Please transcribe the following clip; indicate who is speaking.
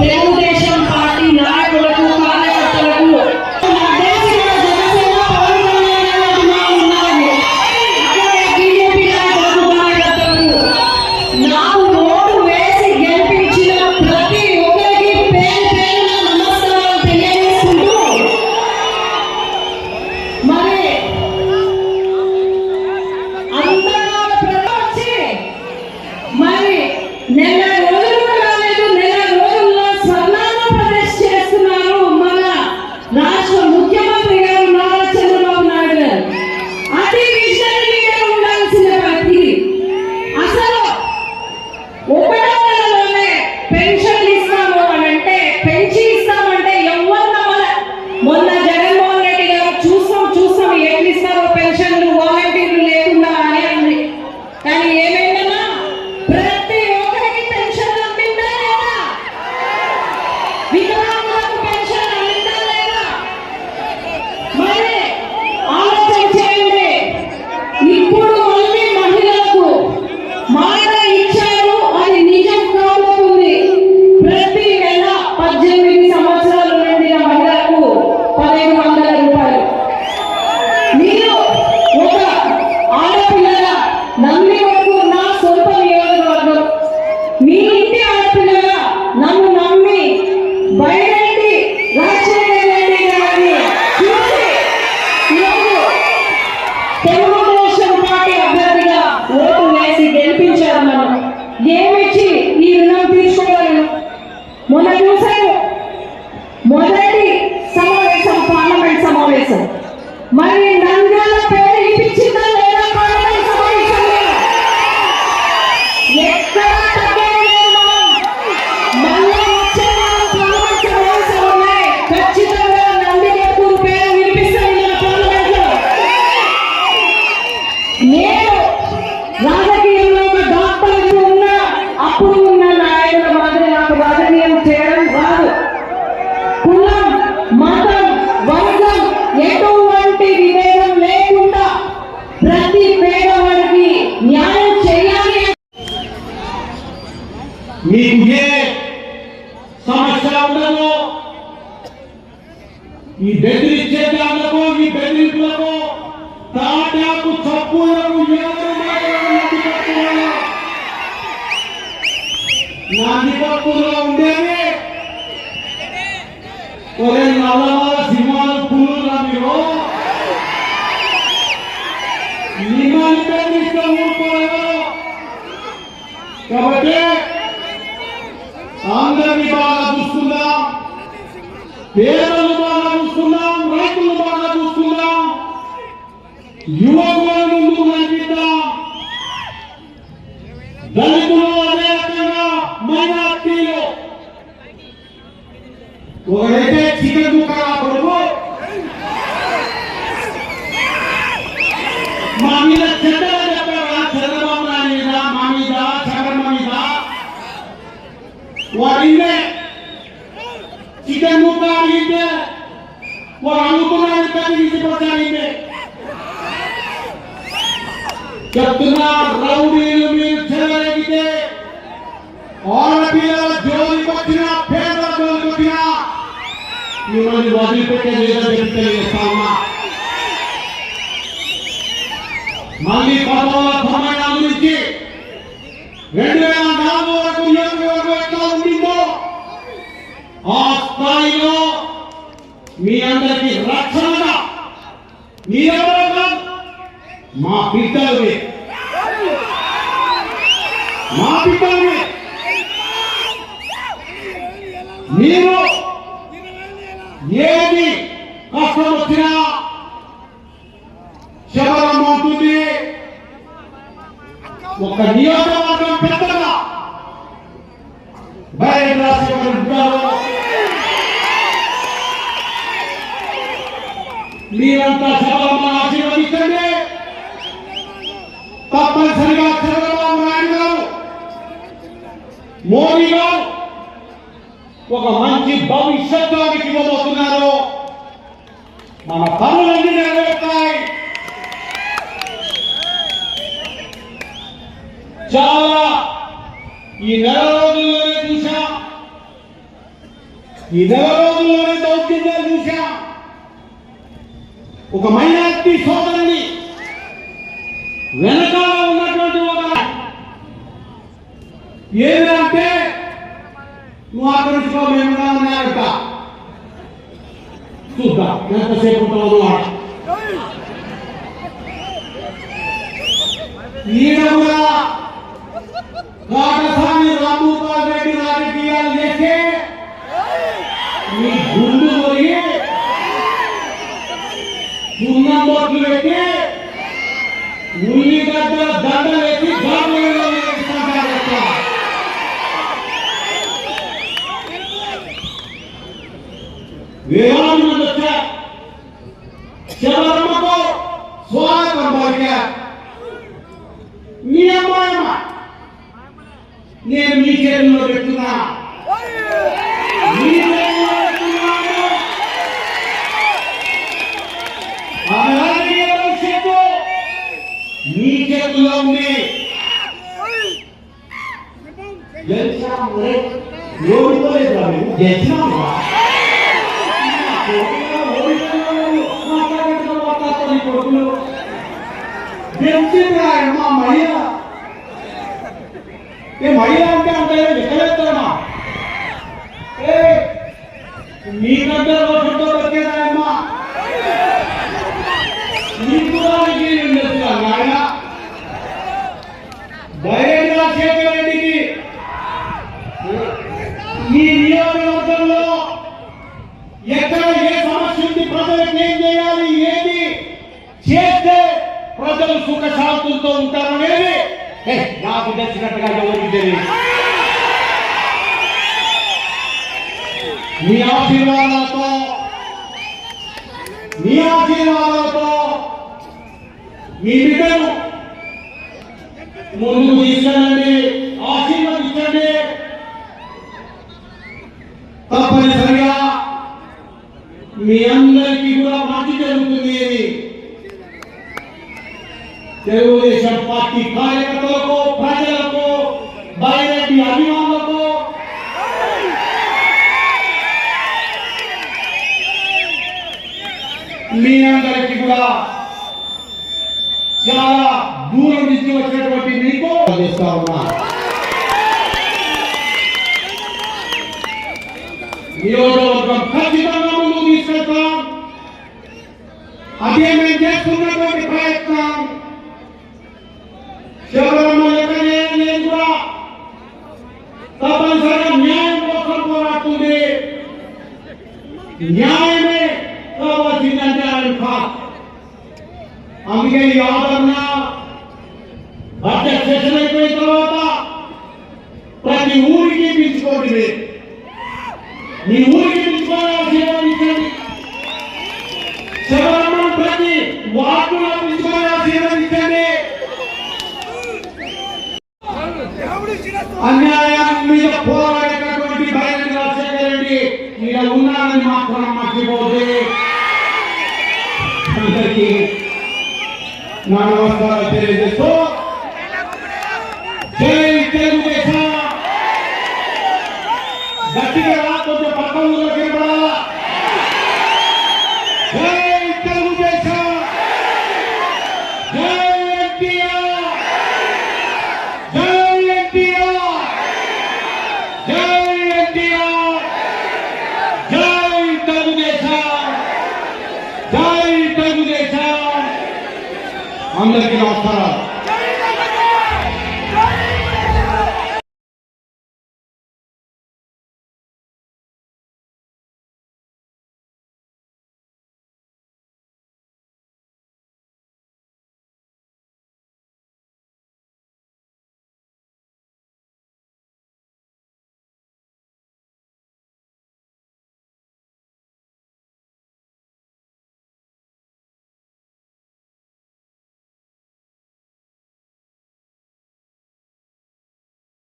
Speaker 1: Telugu Desam party నాయకులకు కార్యకర్తలకు మొదటి సమావేశం పార్లమెంట్ సమావేశం మరి నంద్యాల పేరు ఇప్పించిందా లేదా? పార్లమెంట్ సమావేశంలో ఎక్కడ తగ్గలేదు. మళ్ళీ వచ్చే పార్లమెంట్ సమావేశంలో ఖచ్చితంగా నందికొట్కూరు పేరు వినిపిస్తాయి మన పార్లమెంట్ లో. నేను రాజకీయంలో ఒక డాక్టర్ ఉన్నా, అప్పుడు ఉన్న నాయకుల మాదిరి నాకు రాజకీయం చేయడం రాదు. కులం, మతం, వర్గం ఎటువంటి విభేదం లేకుండా ప్రతి పేదవాడికి న్యాయం చేయాలి.
Speaker 2: మీకు ఏ సమస్య ఉండదు. ఈ బెదిరించే దాంట్లో ఈ బెదిరింపులకు తాటాకు చప్పులకు నాందికొట్కూరులో ఉండేవి ఒరే నల్లమల సింహాలు పుల్లురా మీరు. నిమ్మని బెదిరిస్తే ఊరుకోలేదు. కాబట్టి అందరినీ బాగా చూసుకుందాం, పేదలను బాగా చూసుకుందాం, రైతులను బాగా చూసుకుందాం, యువకులను ముందుకు నడిపిద్దాం. దళితులు అదే రకంగా మైనార్టీలు ఒకరైతే చికెన్ ముక్కగా కొడుకు మా మీద చెడ్డగా చెప్పారా? చంద్రబాబు నాయుడు మీద, మా మీద, చంద్రమ్మ మీద వారిందే చికెన్ ముక్క అడిగితే వారు అమ్ముకున్నారు. తీసుకొచ్చారిందే చెప్తున్నా. రౌడీలు మీరు చెలరేగితే ఆడపిల్లల జోలికి వచ్చిన, పేదల జోలికి వచ్చిన మిమ్మల్ని వదిలిపెట్టే లేదని తెలియజేస్తామా. మళ్ళీ 1994 నుంచి 2004 వరకు ఎట్లా ఉండిందో ఆ స్థాయిలో మీ అందరికీ రక్షణగా మీరెవరో మా బిడ్డలవి, మా బిడ్డలవి. మీరు ఏది కష్టం వచ్చినా శబరమ్మ ఉంటుంది. ఒక నియోజకవర్గం పెద్దగా బయట రాసి మీరంతా శబరమ్మ ఆశీర్వదించండి. తప్పనిసరిగా చంద్రబాబు నాయుడు గారు, మోడీ గారు ఒక మంచి భవిష్యత్తుకి ఇవ్వబోతున్నారు. మన పనులన్నీ నెరవేరుతాయి. చాలా ఈ నెల రోజుల్లోనే చూసాం ఈ నెల రోజుల్లోనే దౌర్జన్యాలు చూశాం. ఒక మైనారిటీ సోదరుని వెనకాల ఉన్నటువంటి ఒక ఏదంటే నువ్వు ఆకరించుకో మేము ఉన్నారట. చూద్దాం ఎంతసేపు ఉంటావు మాట. ఈయన కూడా కాటసాని రామగోపాల్ రెడ్డి రాజకీయాలు చేస్తే మీ గుండు పోయి సున్నం బోట్లు పెట్టి ఉల్లిగడ్డల దండ వేసి గాలిలో వేసుకుంటారట. వేలాది మంది వచ్చారు. శబరమ్మకు స్వాగతం పలికారు. మీ అమ్మాయమ్మ నేను మీ చేతుల్లో పెడుతున్నా, మీ చేతుల్లో పెడుతున్నాను. ఆమె రాజకీయ భవిష్యత్తు మీ చేతుల్లో ఉంది. ఓడిపోలేదు గెలిచినాము. కొడుకులు గెలిచింది మా మహిళ. ఏ మహిళ అంటే అంటే ఎక్కడెత్తామా మీ దగ్గర రోజులతో వచ్చేదాయమ్మా. నీకు ఆయన డైరెక్ట్ రాజశేఖర రెడ్డికి ఈ నియోజకవర్గంలో ఎక్కడ ఏ సమస్య ఉంది, ప్రజలకు ఏం చేయాలి, ఏది చేస్తే ప్రజలు సుఖశాంతులతో ఉంటారనేది నాకు తెచ్చినట్టుగా ఎవరికి తెలియదు. మీ ఆశీర్వాదాలతో మీ బిడ్డను ముందుకు తీసుకెళ్ళండి, ఆశీర్వదించండి. తప్పనిసరిగా మీ అందరికీ కూడా మంచి జరుగుతుంది. తెలుగుదేశం పార్టీ కార్యకర్తలకు, ప్రజలకు, బైరెడ్డి అభిమానులకు మీ అందరికీ కూడా చాలా దూరం నుంచి వచ్చినటువంటి మీకు చేస్తా ఉన్నా. నియోజకవర్గం ఖచ్చితంగా ముందుకు తీసుకెళ్తాం. అదే మేము చేస్తున్నటువంటి ప్రయత్నం. శబరమ్మ ఎక్కడే నేను కూడా తప్పనిసరిగా న్యాయం కోసం పోరాడుతుంది. న్యాయమే కావాల్సిందంటే ఆయన కాదు. అందుకే ఈ ఆదరణ బడ్జెట్ సెషన్ అయిపోయిన తర్వాత ప్రతి ఊరికి పిలుచుకోండి. మీ ఊరికి పిలుచుకోవాల్సింది. శబరమ్మ ప్రతి వార్డులో పిలుచుకోవాల్సింది. అన్యాయం మీద పోరాడేటటువంటి బైరెడ్డి రాజశేఖర రెడ్డి ఇలా ఉన్నారని మాత్రం మర్చిపోతే అందరికీ నా నమస్కారం తెలియజేస్తూ జై తెలుగుదేశం. గట్టిగా కొంచెం పక్క ఊళ్ళో కనపడాలా. జై తెలుగుదేశం, జై ఎన్టీఆర్, జై ఎన్టీఆర్, జై ఎన్టీఆర్, జై తెలుగుదేశం, జై తెలుగుదేశం. అందరికీ నమస్కారాలు.